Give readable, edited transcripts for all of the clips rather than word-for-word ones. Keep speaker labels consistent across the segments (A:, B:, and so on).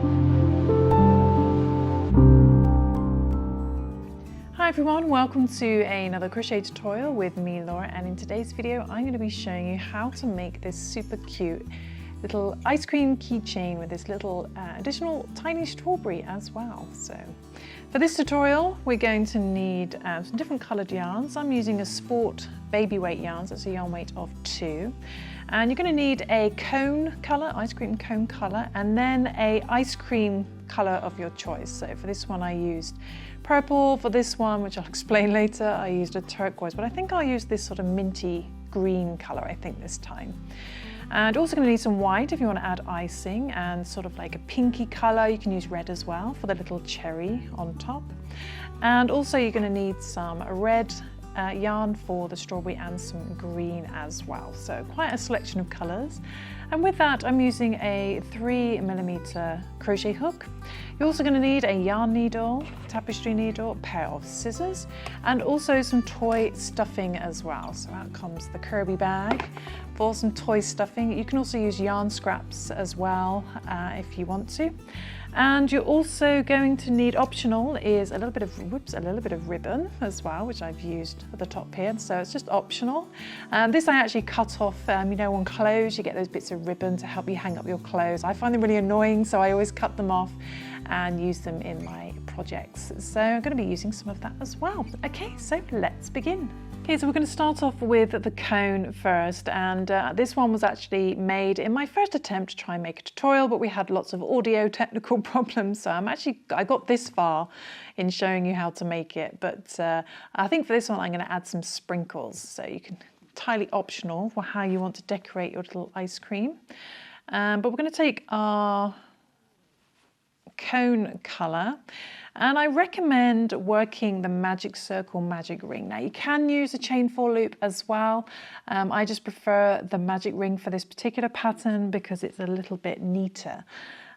A: Hi everyone, welcome to another crochet tutorial with me, Laura, and in today's video I'm going to be showing you how to make this super cute little ice cream keychain with this little additional tiny strawberry as well. So for this tutorial we're going to need some different coloured yarns. I'm using a sport baby weight yarn, so it's a yarn weight of 2. And you're going to need a cone colour, ice cream cone colour, and then a ice cream colour of your choice. So for this one I used purple. For this one, which I'll explain later, I used a turquoise, but I think I'll use this sort of minty green colour I think this time. And also going to need some white if you want to add icing, and sort of like a pinky colour. You can use red as well for the little cherry on top. And also you're going to need some red yarn for the strawberry and some green as well. So quite a selection of colours. And with that I'm using a 3mm crochet hook. You're also going to need a yarn needle, tapestry needle, a pair of scissors, and also some toy stuffing as well. So out comes the Kirby bag for some toy stuffing. You can also use yarn scraps as well if you want to. And you're also going to need, optional, is a little bit of ribbon as well, which I've used at the top here. So it's just optional. This I actually cut off, you know, on clothes, you get those bits of ribbon to help you hang up your clothes. I find them really annoying, so I always cut them off and use them in my projects. So I'm going to be using some of that as well. Okay, so let's begin. Okay, so we're going to start off with the cone first, and this one was actually made in my first attempt to try and make a tutorial, but we had lots of audio technical problems, so I got this far in showing you how to make it, but I think for this one I'm going to add some sprinkles, so you can, entirely optional for how you want to decorate your little ice cream. But we're going to take our cone colour, and I recommend working the magic circle magic ring. Now you can use a chain 4 loop as well. I just prefer the magic ring for this particular pattern because it's a little bit neater.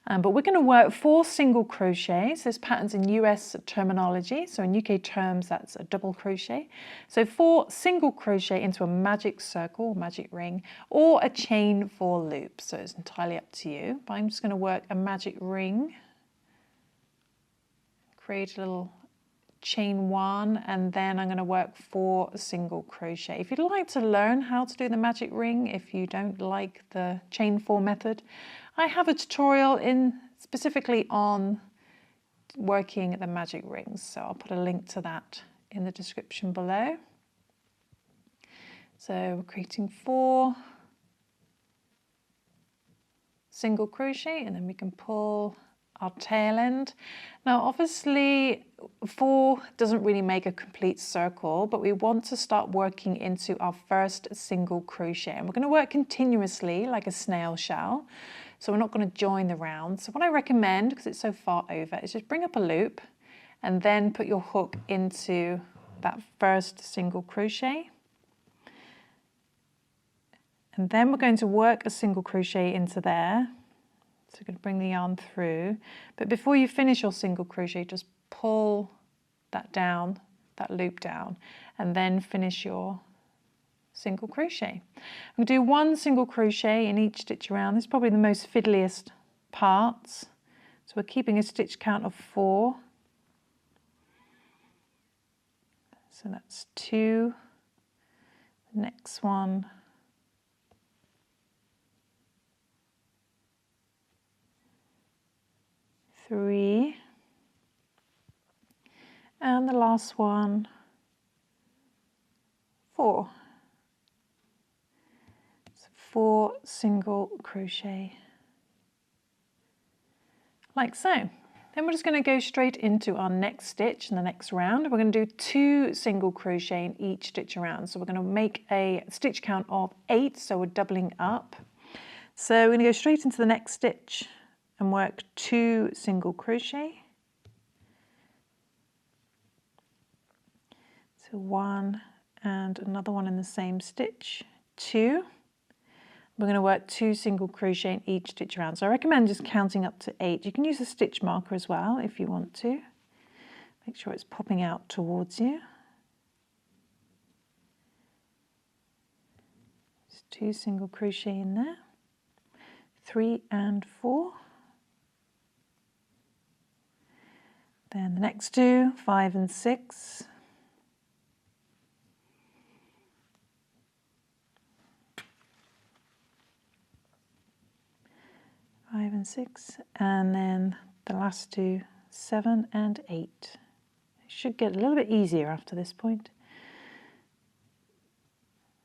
A: But we're going to work 4 single crochets. This pattern's in US terminology, so in UK terms that's a double crochet. So 4 single crochet into a magic circle, magic ring, or a chain 4 loop. So it's entirely up to you. But I'm just going to work a magic ring. Create a little chain 1, and then I'm going to work 4 single crochet. If you'd like to learn how to do the magic ring, if you don't like the chain 4 method, I have a tutorial specifically on working the magic rings, so I'll put a link to that in the description below. So we're creating 4 single crochet, and then we can pull our tail end. Now obviously 4 doesn't really make a complete circle, but we want to start working into our first single crochet, and we're going to work continuously like a snail shell, so we're not going to join the round. So what I recommend, because it's so far over, is just bring up a loop and then put your hook into that first single crochet, and then we're going to work a single crochet into there. So you're going to bring the yarn through, but before you finish your single crochet, just pull that down, that loop down, and then finish your single crochet. We'll do 1 single crochet in each stitch around. This is probably the most fiddliest parts. So we're keeping a stitch count of 4. So that's 2. The next one. 3, and the last one, 4. So 4 single crochet, like so. Then we're just going to go straight into our next stitch in the next round. We're going to do 2 single crochet in each stitch around. So we're going to make a stitch count of 8, so we're doubling up. So we're going to go straight into the next stitch and work 2 single crochet. So 1 and another one in the same stitch, 2. We're going to work 2 single crochet in each stitch around. So I recommend just counting up to 8. You can use a stitch marker as well if you want to. Make sure it's popping out towards you. Just 2 single crochet in there. 3 and 4. Then the next two, 5 and 6. 5 and 6, and then the last two, 7 and 8. It should get a little bit easier after this point.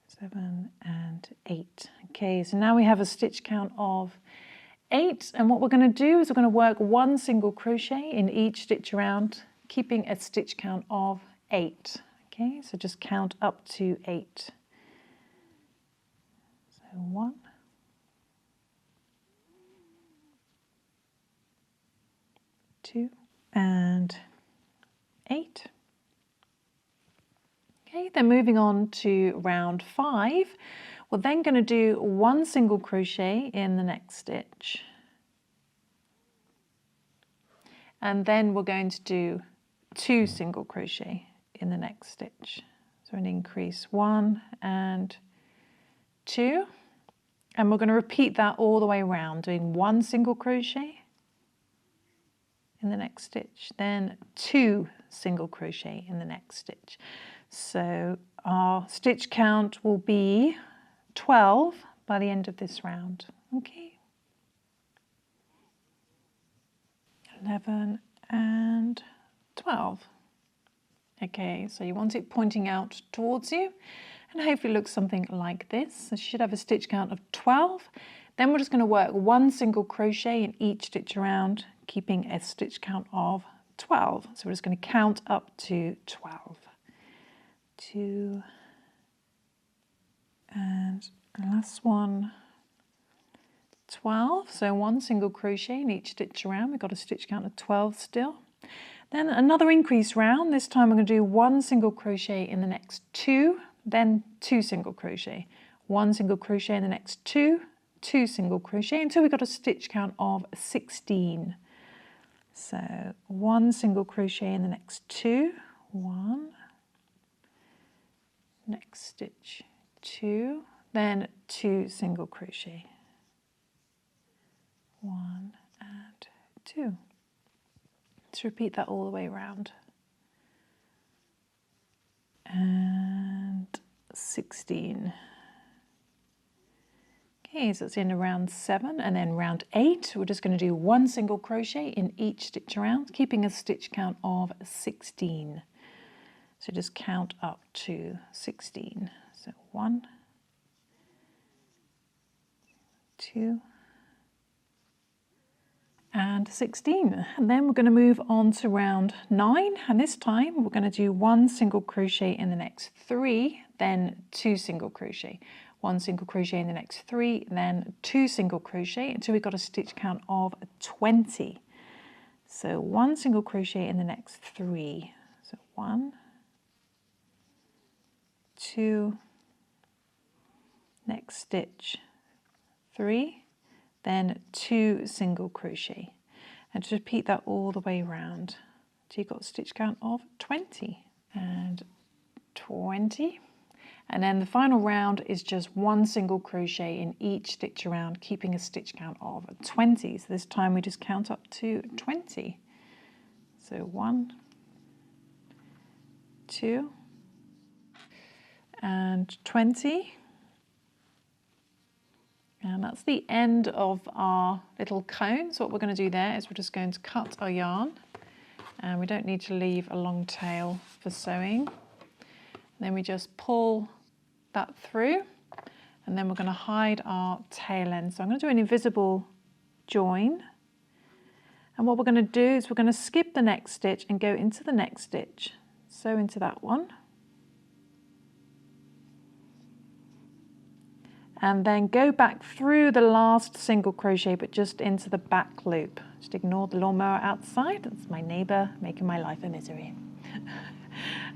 A: 7 and 8. Okay, so now we have a stitch count of 8, and what we're going to do is we're going to work 1 single crochet in each stitch around, keeping a stitch count of 8. Okay, so just count up to 8. So 1, 2 and 8. Okay, then moving on to round 5, we're then going to do 1 single crochet in the next stitch, and then we're going to do 2 single crochet in the next stitch. So an increase 1 and 2, and we're going to repeat that all the way around, doing 1 single crochet in the next stitch, then 2 single crochet in the next stitch. So our stitch count will be 12 by the end of this round. Okay, 11 and 12. Okay, so you want it pointing out towards you, and hopefully it looks something like this. So you should have a stitch count of 12. Then we're just going to work 1 single crochet in each stitch around, keeping a stitch count of 12. So we're just going to count up to 12. 2 and the last one, 12. So 1 single crochet in each stitch around. We've got a stitch count of 12 still. Then another increase round. This time we're going to do 1 single crochet in the next 2, then 2 single crochet, 1 single crochet in the next 2, 2 single crochet until we've got a stitch count of 16. So 1 single crochet in the next 2, 1, next stitch 2, then 2 single crochet, 1 and 2. Let's repeat that all the way around. And 16. Okay, so it's in round 7, and then round 8, we're just going to do 1 single crochet in each stitch around, keeping a stitch count of 16. So just count up to 16. So 1, 2, and 16. And then we're going to move on to round 9, and this time we're going to do 1 single crochet in the next 3, then 2 single crochet. 1 single crochet in the next 3, then 2 single crochet until we've got a stitch count of 20. So 1 single crochet in the next 3. So 1, 2, next stitch 3, then 2 single crochet, and just repeat that all the way around till you've got a stitch count of 20 and 20. And then the final round is just 1 single crochet in each stitch around, keeping a stitch count of 20. So this time we just count up to 20. So 1, 2, and 20. And that's the end of our little cone. So what we're going to do there is we're just going to cut our yarn, and we don't need to leave a long tail for sewing. And then we just pull that through, and then we're going to hide our tail end. So I'm going to do an invisible join, and what we're going to do is we're going to skip the next stitch and go into the next stitch, sew into that one, and then go back through the last single crochet but just into the back loop. Just ignore the lawnmower outside, that's my neighbour making my life a misery.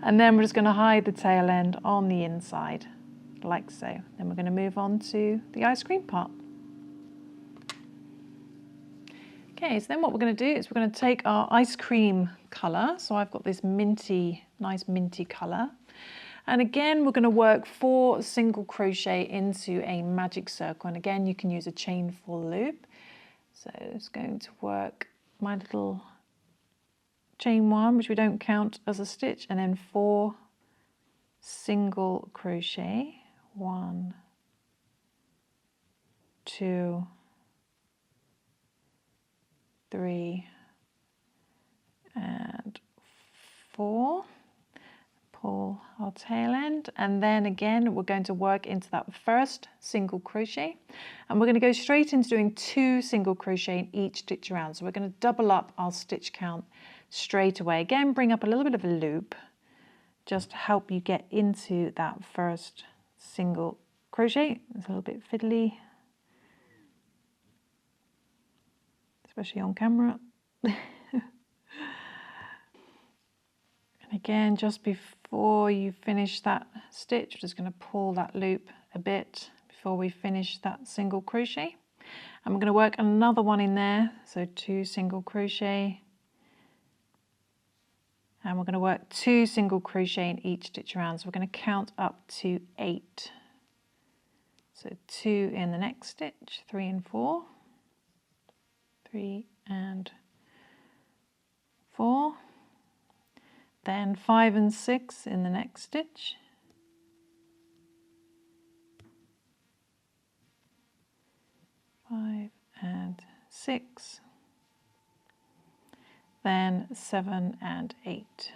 A: And then we're just going to hide the tail end on the inside like so. Then we're going to move on to the ice cream part. Okay, so then what we're going to do is we're going to take our ice cream colour. So I've got this nice minty colour. And again, we're going to work 4 single crochet into a magic circle. And again, you can use a chain 4 loop. So it's going to work my little chain 1, which we don't count as a stitch, and then 4 single crochet, 1, 2, 3, and 4. Pull our tail end, and then again we're going to work into that first single crochet, and we're going to go straight into doing 2 single crochet in each stitch around. So we're going to double up our stitch count straight away. Again, bring up a little bit of a loop just to help you get into that first single crochet. It's a little bit fiddly, especially on camera. Again, just before you finish that stitch, we're just going to pull that loop a bit before we finish that single crochet. And we're going to work another one in there, so 2 single crochet. And we're going to work 2 single crochet in each stitch around. So we're going to count up to 8. So 2 in the next stitch, 3 and 4. 3 and 4. Then 5 and 6 in the next stitch. 5 and 6. Then 7 and 8.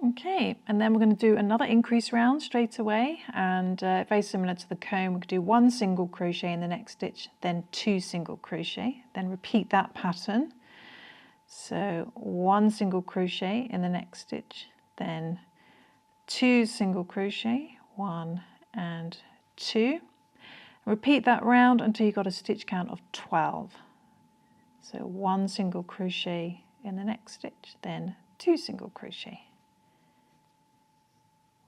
A: Okay, and then we're going to do another increase round straight away, and very similar to the comb, we're going to do 1 single crochet in the next stitch, then 2 single crochet, then repeat that pattern. So 1 single crochet in the next stitch, then 2 single crochet, 1 and 2. Repeat that round until you've got a stitch count of 12. So 1 single crochet in the next stitch, then 2 single crochet.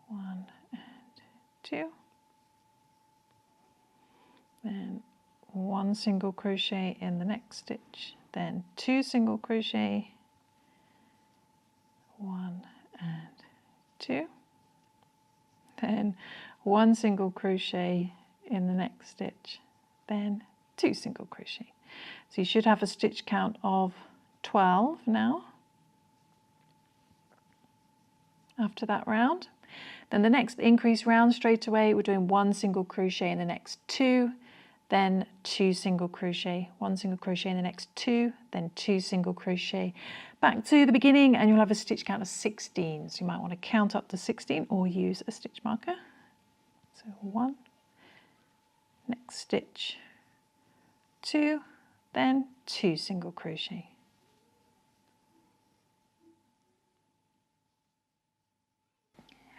A: 1 and 2, then 1 single crochet in the next stitch, then 2 single crochet, 1 and 2, then 1 single crochet in the next stitch, then 2 single crochet. So you should have a stitch count of 12 now after that round. Then the next increase round straight away, we're doing 1 single crochet in the next 2, then 2 single crochet, 1 single crochet in the next 2, then 2 single crochet. Back to the beginning, and you'll have a stitch count of 16. So you might want to count up to 16 or use a stitch marker. So 1, next stitch, 2, then 2 single crochet.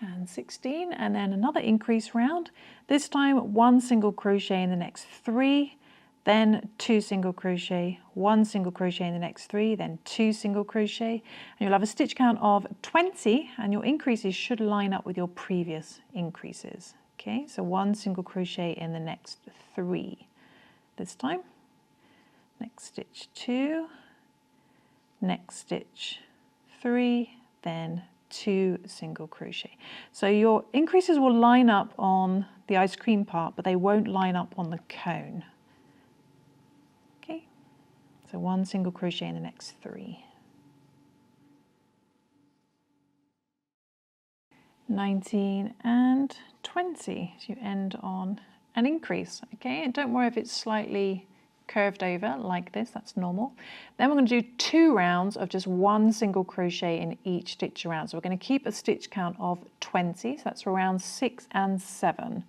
A: And 16, and then another increase round. This time 1 single crochet in the next 3, then 2 single crochet, 1 single crochet in the next 3, then 2 single crochet, and you'll have a stitch count of 20, and your increases should line up with your previous increases. Okay, so 1 single crochet in the next 3 this time. Next stitch 2, next stitch 3, then 2 single crochet. So your increases will line up on the ice cream part, but they won't line up on the cone. Okay, so 1 single crochet in the next 3. 19 and 20, so you end on an increase. Okay, and don't worry if it's slightly curved over like this, that's normal. Then we're going to do 2 rounds of just 1 single crochet in each stitch around. So we're going to keep a stitch count of 20, so that's for rounds 6 and 7.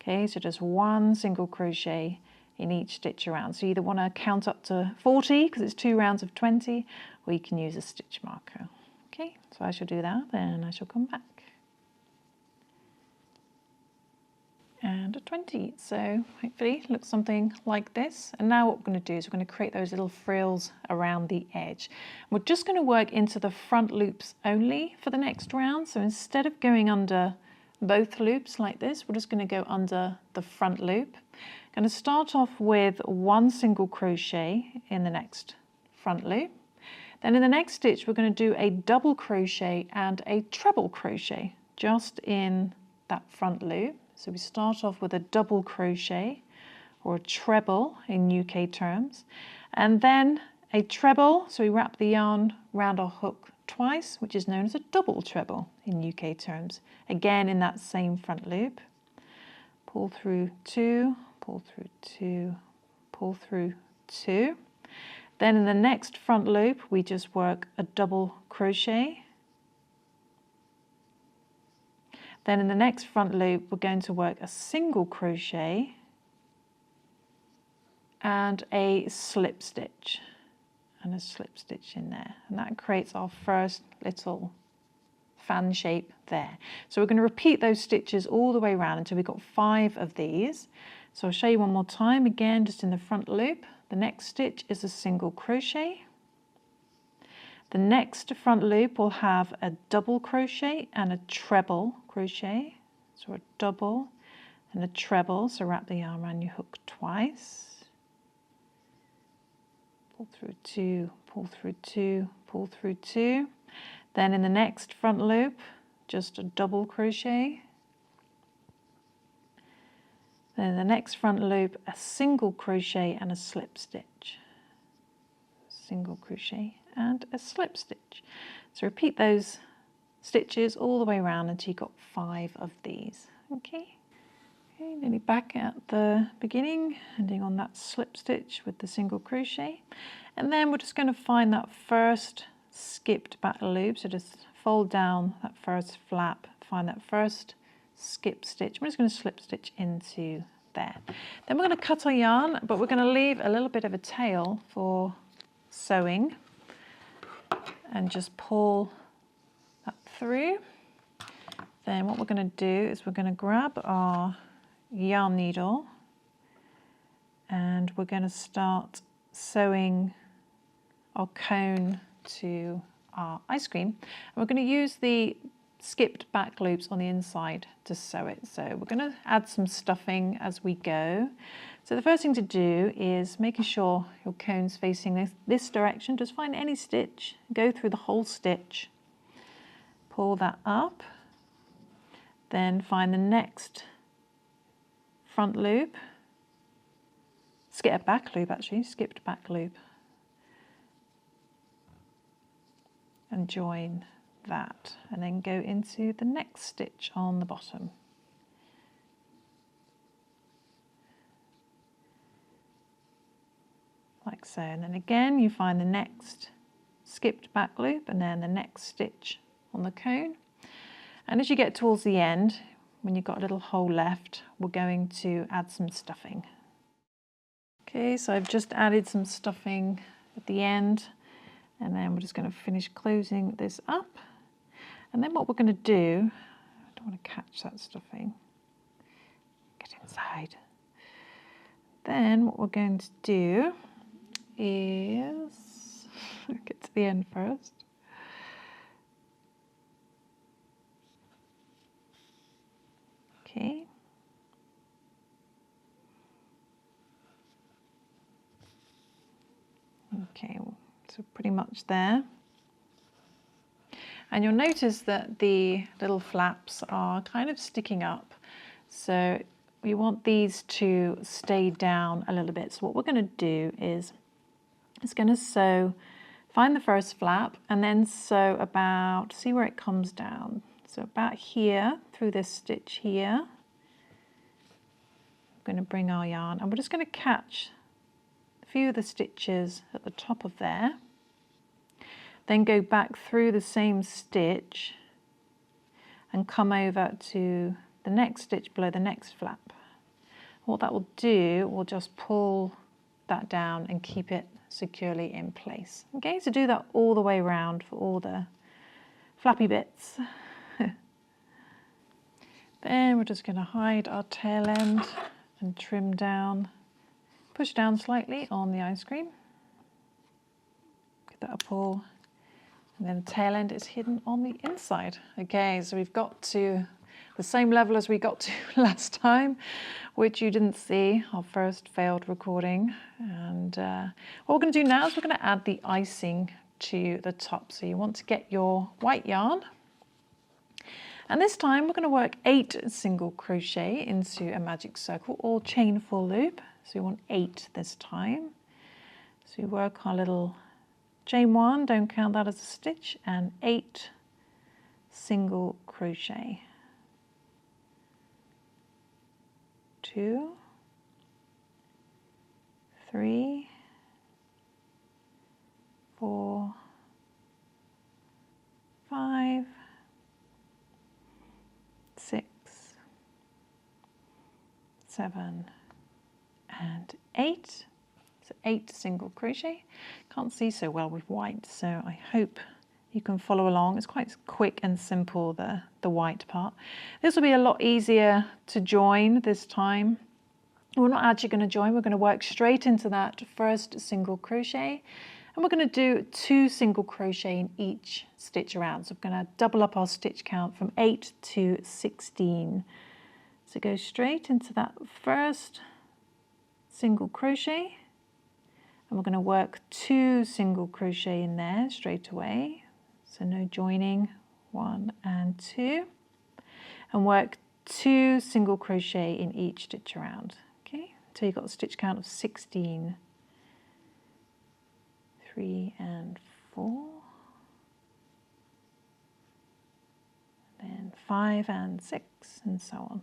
A: Okay, so just 1 single crochet in each stitch around. So you either want to count up to 40 because it's 2 rounds of 20, or you can use a stitch marker. Okay, so I shall do that, then I shall come back. And a 20, so hopefully it looks something like this. And now what we're going to do is we're going to create those little frills around the edge. We're just going to work into the front loops only for the next round. So instead of going under both loops like this, we're just going to go under the front loop. I'm going to start off with 1 single crochet in the next front loop. Then in the next stitch we're going to do a double crochet and a treble crochet just in that front loop. So we start off with a double crochet, or a treble in UK terms. And then a treble, so we wrap the yarn round our hook twice, which is known as a double treble in UK terms. Again, in that same front loop. Pull through 2, pull through 2, pull through 2. Then in the next front loop, we just work a double crochet. Then in the next front loop, we're going to work a single crochet and a slip stitch, and a slip stitch in there. And that creates our first little fan shape there. So we're going to repeat those stitches all the way around until we've got 5 of these. So I'll show you one more time, again, just in the front loop. The next stitch is a single crochet. The next front loop will have a double crochet and a treble crochet. So a double and a treble, so wrap the yarn around your hook twice. Pull through 2, pull through 2, pull through 2. Then in the next front loop, just a double crochet. Then in the next front loop, a single crochet and a slip stitch. Single crochet and a slip stitch. So repeat those stitches all the way around until you've got 5 of these. Okay, nearly back at the beginning, ending on that slip stitch with the single crochet. And then we're just going to find that first skipped back loop. So just fold down that first flap, find that first skip stitch. We're just going to slip stitch into there. Then we're going to cut our yarn, but we're going to leave a little bit of a tail for sewing and just pull that through. Then what we're going to do is we're going to grab our yarn needle and we're going to start sewing our cone to our ice cream. And we're going to use the skipped back loops on the inside to sew it. So we're going to add some stuffing as we go. So the first thing to do is making sure your cone's facing this direction. Just find any stitch, go through the whole stitch, pull that up, then find the next front loop, skip a back loop actually, skipped back loop, and join that, and then go into the next stitch on the bottom. Like so, and then again you find the next skipped back loop and then the next stitch on the cone. And as you get towards the end, when you've got a little hole left, we're going to add some stuffing. Okay, so I've just added some stuffing at the end, and then we're just going to finish closing this up. And then what we're going to do, I don't want to catch that stuffing, get inside. Then what we're going to do is, get to the end first. Okay. Okay, so pretty much there. And you'll notice that the little flaps are kind of sticking up. So we want these to stay down a little bit. So what we're going to do is it's going to sew, find the first flap and then sew about, see where it comes down. So about here through this stitch here. We're going to bring our yarn and we're just going to catch a few of the stitches at the top of there. Then go back through the same stitch and come over to the next stitch below the next flap. What that will do, we'll just pull that down and keep it securely in place. Okay, so do that all the way around for all the flappy bits. Then we're just going to hide our tail end and trim down, push down slightly on the ice cream. Give that a pull. And then the tail end is hidden on the inside. Okay, so we've got to the same level as we got to last time, which you didn't see, our first failed recording. And what we're going to do now is we're going to add the icing to the top. So you want to get your white yarn And this time we're going to work 8 single crochet into a magic circle or chain 4 loop. So we want 8 this time. So we work our little chain 1, don't count that as a stitch, and 8 single crochet. 2, 3, 4, 5, 6, 7, and 8. So 8 single crochet. Can't see so well with white, so I hope you can follow along. It's quite quick and simple, the white part. This will be a lot easier to join this time. We're not actually going to join, we're going to work straight into that first single crochet, and we're going to do 2 single crochet in each stitch around. So we're going to double up our stitch count from 8 to 16. So go straight into that first single crochet, and we're going to work 2 single crochet in there straight away. So no joining, 1 and 2, and work 2 single crochet in each stitch around. Okay, until you've got a stitch count of 16. 3 and 4, then 5 and 6, and so on.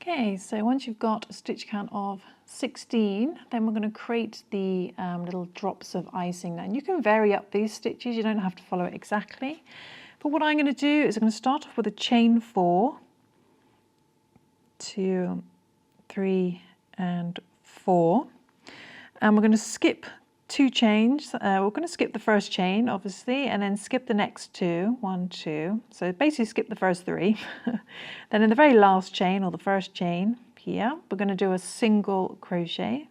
A: Okay, so once you've got a stitch count of 16, then we're going to create the little drops of icing. And you can vary up these stitches, you don't have to follow it exactly. But what I'm going to do is I'm going to start off with a chain 4, 2, 3, and 4. And we're going to skip 2 chains. We're going to skip the first chain, obviously, and then skip the next 2, 1, 2. So basically skip the first 3. Then in the very last chain, or the first chain here, we're going to do a single crochet.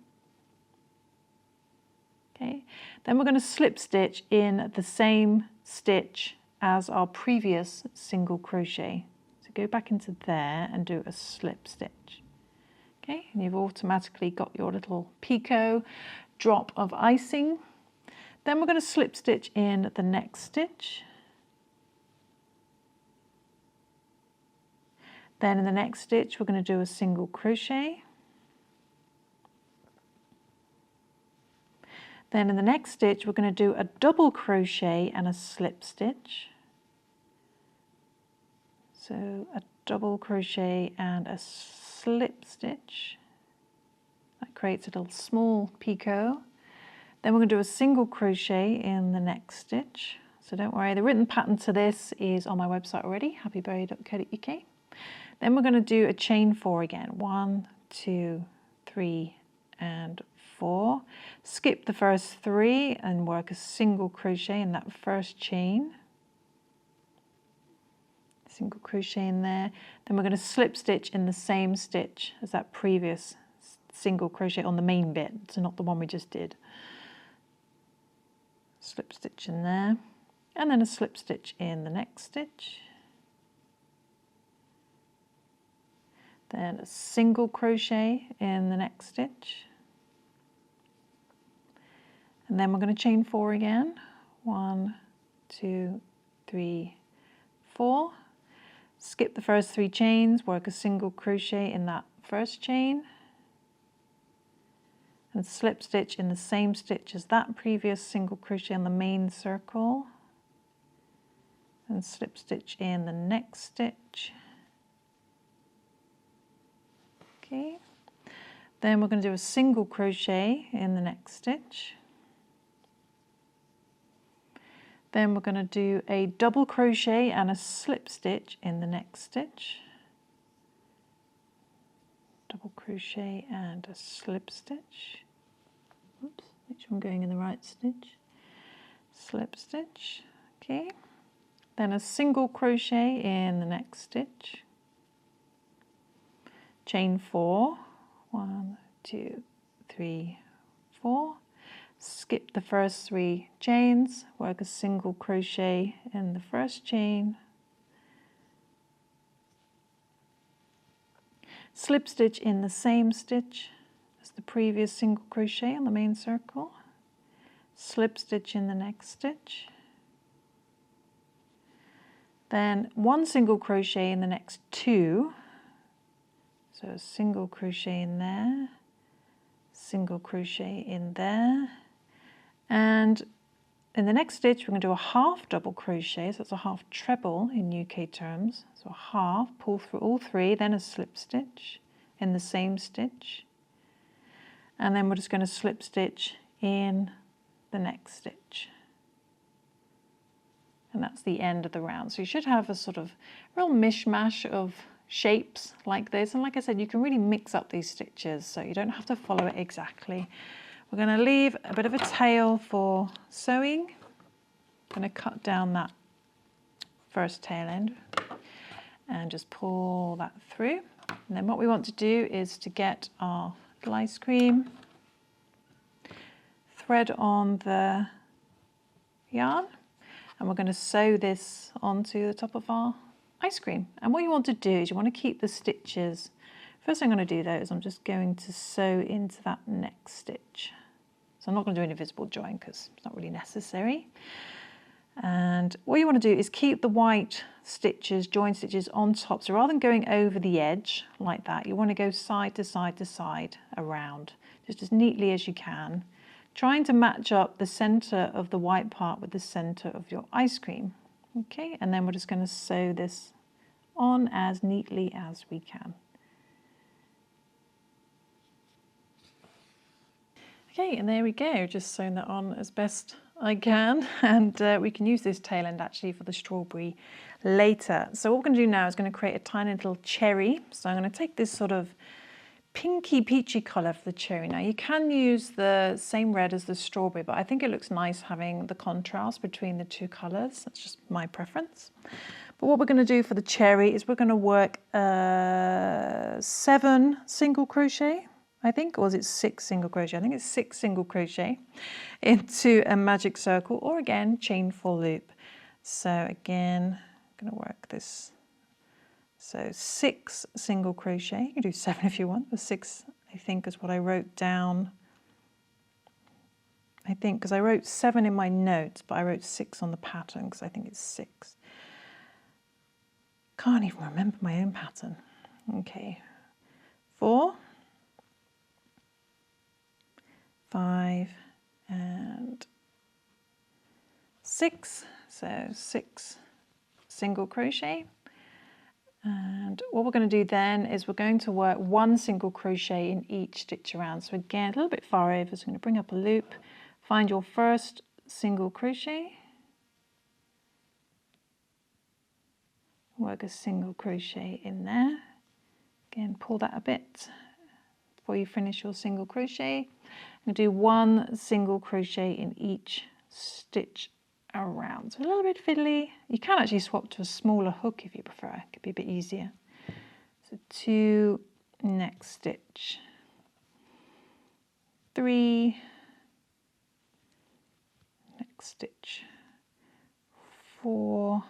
A: Okay. Then we're going to slip stitch in the same stitch as our previous single crochet. So go back into there and do a slip stitch. Okay, and you've automatically got your little picot drop of icing. Then we're going to slip stitch in the next stitch. Then in the next stitch we're going to do a single crochet. Then in the next stitch we're going to do a double crochet and a slip stitch. So a double crochet and a slip stitch. That creates a little small picot. Then we're going to do a single crochet in the next stitch. So don't worry, the written pattern to this is on my website already, happyberry.co.uk. Then we're going to do a chain 4 again. 1, 2, 3, and 4. Skip the first 3 and work a single crochet in that first chain. Single crochet in there. Then we're going to slip stitch in the same stitch as that previous single crochet on the main bit, so not the one we just did. Slip stitch in there, and then a slip stitch in the next stitch. Then a single crochet in the next stitch. And then we're going to chain 4 again. 1, 2, 3, 4. Skip the first 3 chains, work a single crochet in that first chain, and slip stitch in the same stitch as that previous single crochet in the main circle, and slip stitch in the next stitch. Okay, then we're going to do a single crochet in the next stitch. Then we're going to do a double crochet and a slip stitch in the next stitch. Double crochet and a slip stitch. Oops, make sure I'm going in the right stitch. Slip stitch, okay. Then a single crochet in the next stitch. Chain 4, 1, 2, 3, 4. Skip the first 3 chains, work a single crochet in the first chain. Slip stitch in the same stitch as the previous single crochet on the main circle. Slip stitch in the next stitch. then 1 single crochet in the next 2. So a single crochet in there, single crochet in there, and in the next stitch we're going to do a half double crochet, so it's a half treble in UK terms. So a half, pull through all 3, then a slip stitch in the same stitch, and then we're just going to slip stitch in the next stitch. And that's the end of the round. So you should have a sort of real mishmash of shapes like this. And like I said, you can really mix up these stitches, so you don't have to follow it exactly. We're going to leave a bit of a tail for sewing. I'm going to cut down that first tail end and just pull that through. And then what we want to do is to get our little ice cream, thread on the yarn, and we're going to sew this onto the top of our ice cream. And what you want to do is you want to keep the stitches. First thing I'm going to do though is I'm just going to sew into that next stitch. So I'm not going to do an invisible join because it's not really necessary. And what you want to do is keep the white stitches, join stitches on top. So rather than going over the edge like that, you want to go side to side to side around, just as neatly as you can, trying to match up the center of the white part with the center of your ice cream. Okay, and then we're just going to sew this on as neatly as we can. Okay, and there we go, just sewn that on as best I can, and we can use this tail end actually for the strawberry later. So what we're going to do now is going to create a tiny little cherry. So I'm going to take this sort of pinky peachy colour for the cherry. Now you can use the same red as the strawberry, but I think it looks nice having the contrast between the 2 colours. That's just my preference. But what we're going to do for the cherry is we're going to work 7 single crochet, I think, or is it 6 single crochet? I think it's 6 single crochet into a magic circle, or again chain 4 loop. So again, I'm going to work this. So 6 single crochet. You can do 7 if you want, but 6 I think is what I wrote down. I think because I wrote 7 in my notes, but I wrote 6 on the pattern because I think it's 6. Can't even remember my own pattern. Okay, 4, 5 and 6. So 6 single crochet. And what we're going to do then is we're going to work 1 single crochet in each stitch around. So again, a little bit far over, so I'm going to bring up a loop, find your first single crochet, work a single crochet in there. Again, pull that a bit before you finish your single crochet. I'm going to do 1 single crochet in each stitch around. So a little bit fiddly. You can actually swap to a smaller hook if you prefer. It could be a bit easier. So 2, next stitch, 3, next stitch, 4,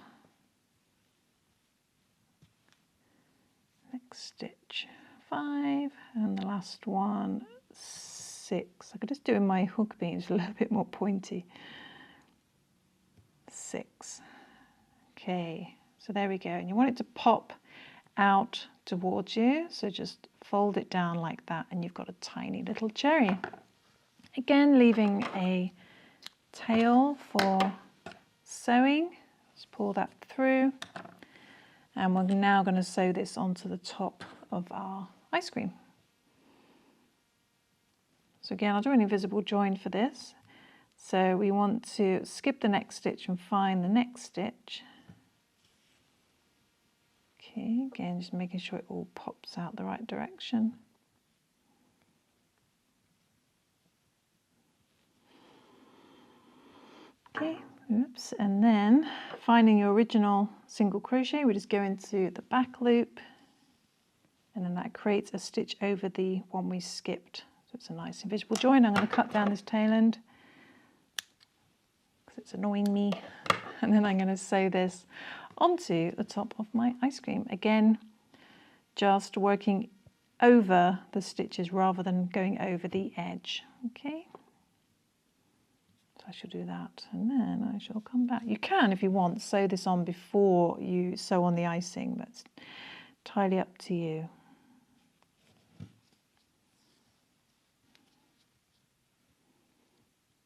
A: next stitch, 5, and the last one 6. I could just do in my hook beams a little bit more pointy. 6. Okay, so there we go, and you want it to pop out towards you, so just fold it down like that and you've got a tiny little cherry. Again, leaving a tail for sewing. Just pull that through, and we're now going to sew this onto the top of our ice cream. So again, I'll do an invisible join for this. So we want to skip the next stitch and find the next stitch. Okay, again, just making sure it all pops out the right direction. Okay, oops, and then finding your original single crochet, we just go into the back loop, and then that creates a stitch over the one we skipped. So it's a nice invisible join. I'm going to cut down this tail end because it's annoying me, and then I'm going to sew this onto the top of my ice cream. Again, just working over the stitches rather than going over the edge. Okay, so I shall do that, and then I shall come back. You can, if you want, sew this on before you sew on the icing. That's entirely up to you.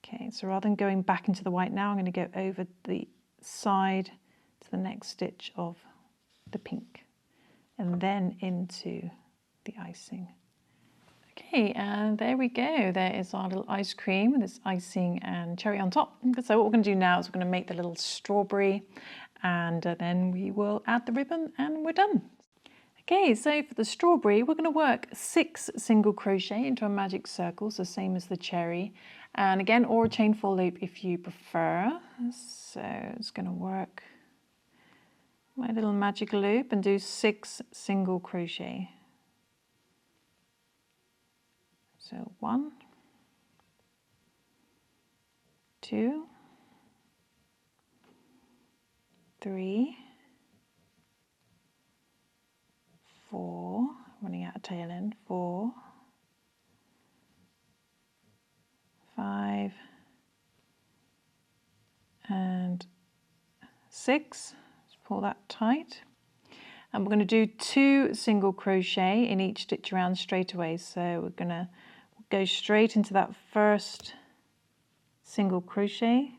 A: Okay, so rather than going back into the white now, I'm going to go over the side to the next stitch of the pink and then into the icing. Okay, and there we go. There is our little ice cream with this icing and cherry on top. So what we're going to do now is we're going to make the little strawberry, and then we will add the ribbon and we're done. Okay, so for the strawberry, we're going to work 6 single crochet into a magic circle, so same as the cherry. And again, or a chain 4 loop if you prefer. So it's going to work my little magic loop and do 6 single crochet. So 1, 2, 3, 4, running out of tail end, 4, 5, and 6. Let's pull that tight. And we're going to do 2 single crochet in each stitch around straight away. So we're going to go straight into that first single crochet,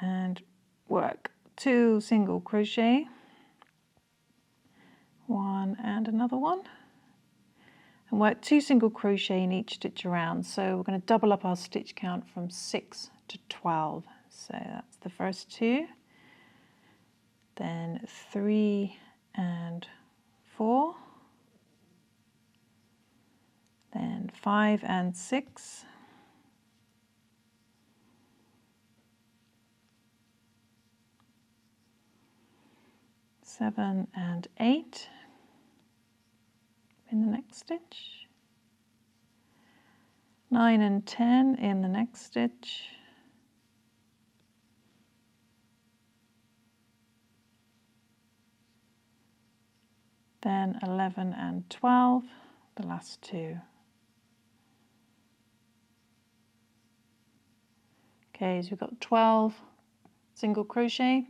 A: and work 2 single crochet, 1 and another one, and work 2 single crochet in each stitch around. So we're going to double up our stitch count from 6 to 12. So that's the first 2, then 3 and 4, then 5 and 6, 7 and 8 in the next stitch, 9 and 10 in the next stitch, 11 and 12, the last 2. Okay, so we've got 12 single crochet,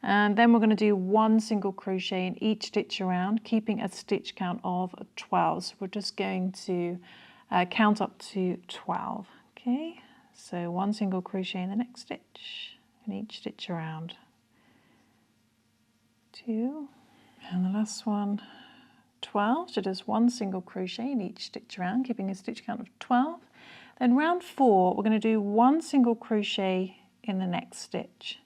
A: and then we're going to do 1 single crochet in each stitch around, keeping a stitch count of 12. So we're just going to count up to 12. Okay, so 1 single crochet in the next stitch in each stitch around, 2, and the last one, 12. So just 1 single crochet in each stitch around, keeping a stitch count of 12. Then round 4, we're going to do 1 single crochet in the next stitch,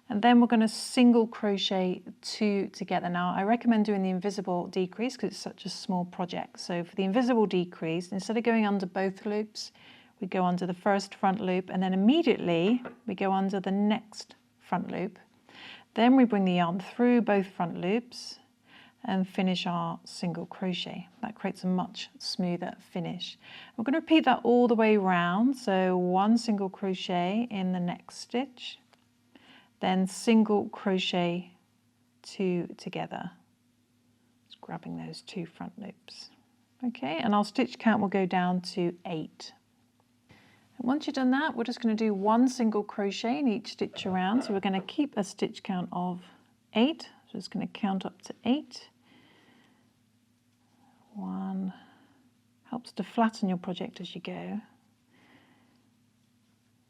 A: and then we're going to single crochet 2 together. Now I recommend doing the invisible decrease because it's such a small project. So for the invisible decrease, instead of going under both loops, we go under the first front loop, and then immediately we go under the next front loop. Then we bring the yarn through both front loops and finish our single crochet. That creates a much smoother finish. We're going to repeat that all the way around. So 1 single crochet in the next stitch, then single crochet 2 together. Just grabbing those 2 front loops. Okay, and our stitch count will go down to 8. And once you've done that, we're just going to do 1 single crochet in each stitch around. So we're going to keep a stitch count of 8. So just going to count up to 8. 1, helps to flatten your project as you go.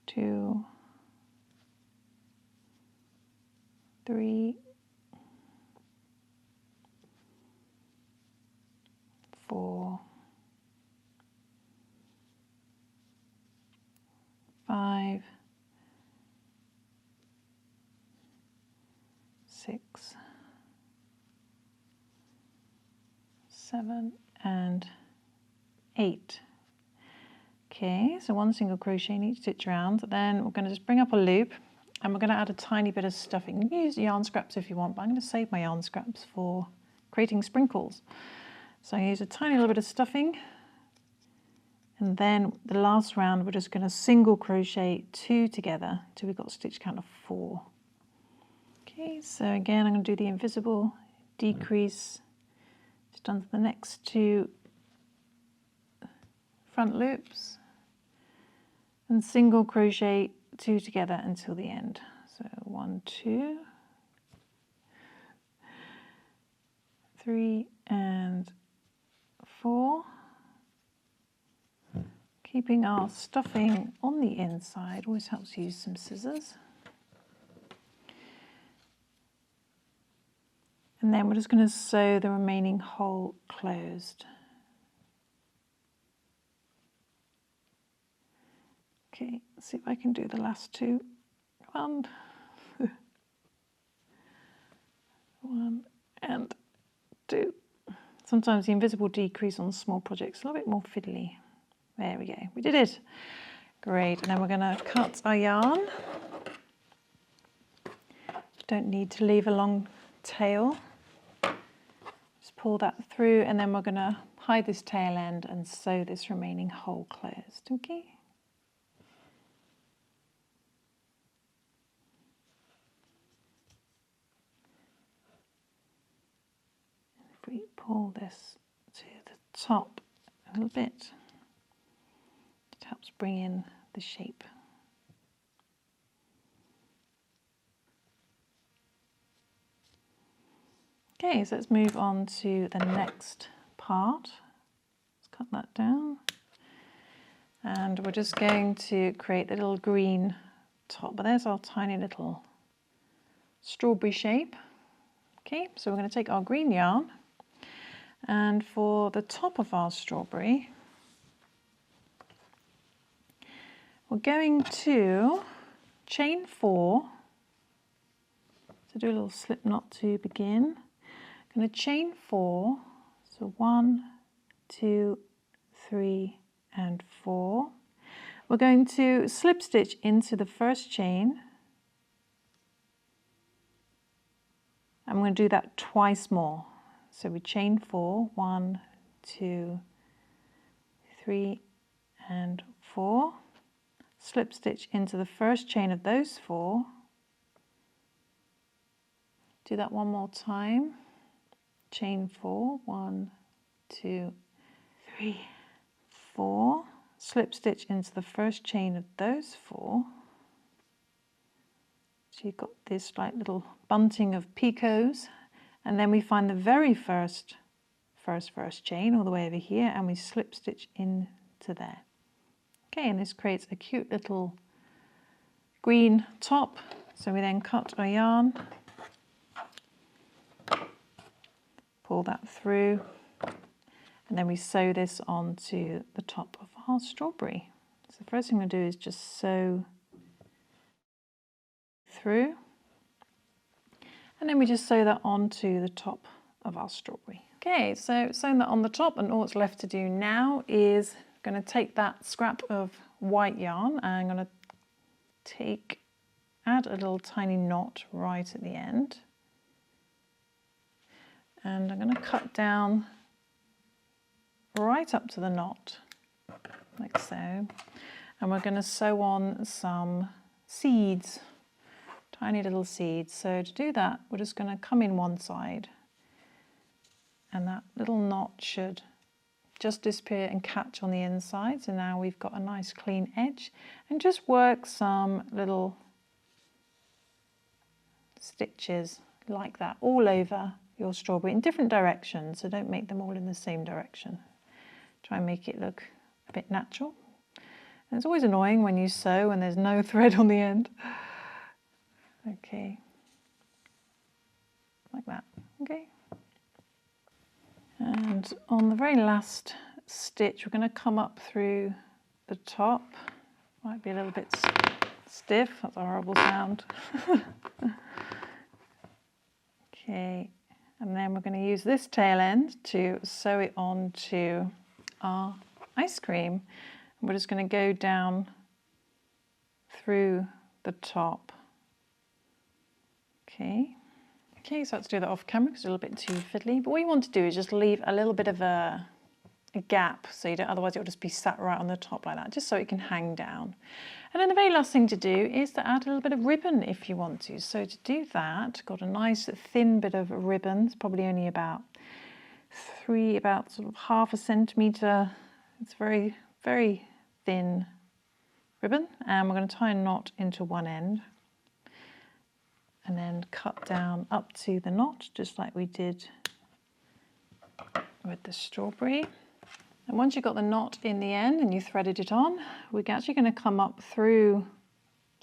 A: 2, 3, 4, 5, 6, 7 and 8. Okay, so 1 single crochet in each stitch around. Then we're going to just bring up a loop, and we're going to add a tiny bit of stuffing. You can use yarn scraps if you want, but I'm going to save my yarn scraps for creating sprinkles. So I use a tiny little bit of stuffing, and then the last round we're just going to single crochet 2 together till we've got a stitch count of 4. Okay, so again I'm going to do the invisible decrease just under the next 2 front loops and single crochet 2 together until the end. So 1, 2, 3 and 4. Keeping our stuffing on the inside always helps to use some scissors. And then we're just going to sew the remaining hole closed. Okay, let's see if I can do the last 2. 1, 1 and 2. Sometimes the invisible decrease on small projects is a little bit more fiddly. There we go, we did it. Great, and then we're going to cut our yarn. Don't need to leave a long tail. Just pull that through, and then we're going to hide this tail end and sew this remaining hole closed, okay? If we pull this to the top a little bit, it helps bring in the shape. Okay, so let's move on to the next part. Let's cut that down. And we're just going to create the little green top. But there's our tiny little strawberry shape. Okay, so we're going to take our green yarn, and for the top of our strawberry, we're going to chain 4. So do a little slip knot to begin. I'm going to chain 4. So 1, 2, 3, and 4. We're going to slip stitch into the first chain. I'm going to do that twice more. So we chain 4, 1, 2, 3, and 4. Slip stitch into the first chain of those 4. Do that one more time. Chain 4, 1, 2, 3, 4. Slip stitch into the first chain of those 4. So you've got this like little bunting of picots, and then we find the very first chain all the way over here, and we slip stitch into there. Okay, and this creates a cute little green top. So we then cut our yarn, pull that through, and then we sew this onto the top of our strawberry. So the first thing we'll do is just sew through, and then we just sew that onto the top of our strawberry. Okay, so sewn that on the top, and all that's left to do now is going to take that scrap of white yarn, and I'm going to add a little tiny knot right at the end, and I'm going to cut down right up to the knot like so, and we're going to sew on some seeds, tiny little seeds. So to do that, we're just going to come in one side, and that little knot should just disappear and catch on the inside. So now we've got a nice clean edge, and just work some little stitches like that all over your strawberry in different directions. So don't make them all in the same direction. Try and make it look a bit natural. And it's always annoying when you sew and there's no thread on the end. Okay, like that. Okay. And on the very last stitch, we're going to come up through the top. Might be a little bit stiff, that's a horrible sound. Okay, and then we're going to use this tail end to sew it onto our ice cream. We're just going to go down through the top. Okay. Okay, so let's do that off camera because it's a little bit too fiddly. But what you want to do is just leave a little bit of a gap, so you don't, otherwise it'll just be sat right on the top like that, just so it can hang down. And then the very last thing to do is to add a little bit of ribbon if you want to. So to do that, got a nice thin bit of ribbon. It's probably only about sort of 1/2 centimetre. It's very very thin ribbon, and we're going to tie a knot into one end and then cut down up to the knot, just like we did with the strawberry. And once you've got the knot in the end and you threaded it on, we're actually going to come up through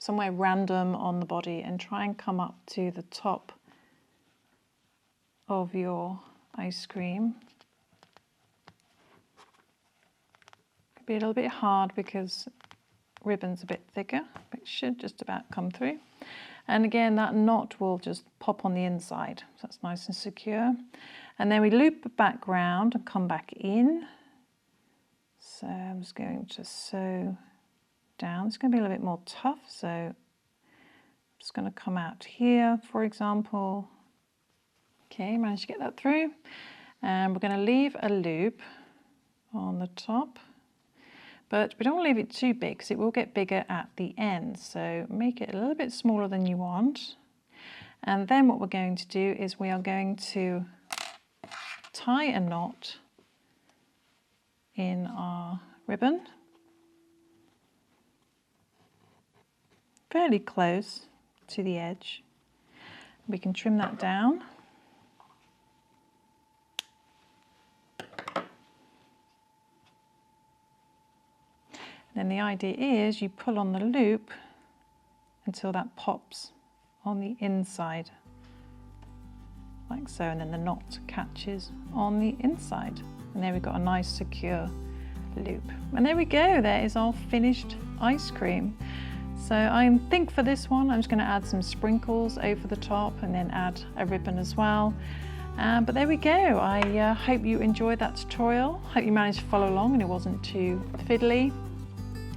A: somewhere random on the body and try and come up to the top of your ice cream. Could be a little bit hard because ribbon's a bit thicker, but it should just about come through. And again, that knot will just pop on the inside, so that's nice and secure. And then we loop back round and come back in. So I'm just going to sew down. It's going to be a little bit more tough, so I'm just going to come out here, for example. Okay, managed to get that through. And we're going to leave a loop on the top, but we don't want to leave it too big because it will get bigger at the end. So make it a little bit smaller than you want. And then what we're going to do is we are going to tie a knot in our ribbon, fairly close to the edge. We can trim that down. Then the idea is you pull on the loop until that pops on the inside, like so, and then the knot catches on the inside. And there we've got a nice secure loop. And there we go, there is our finished ice cream. So I think for this one, I'm just going to add some sprinkles over the top and then add a ribbon as well. But there we go. I hope you enjoyed that tutorial. Hope you managed to follow along and it wasn't too fiddly.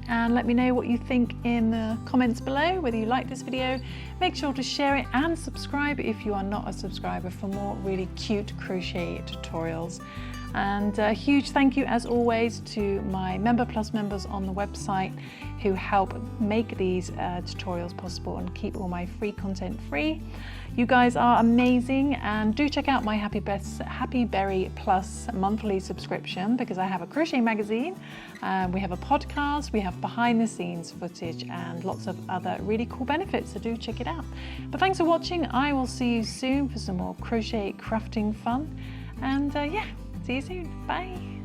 A: And let me know what you think in the comments below, whether you like this video. Make sure to share it and subscribe if you are not a subscriber for more really cute crochet tutorials. And a huge thank you as always to my Member Plus members on the website who help make these tutorials possible and keep all my free content free. You guys are amazing, and do check out my Happy Berry Plus monthly subscription because I have a crochet magazine, we have a podcast, we have behind the scenes footage and lots of other really cool benefits, so do check it out. But thanks for watching. I will see you soon for some more crochet crafting fun, and yeah, see you soon. Bye.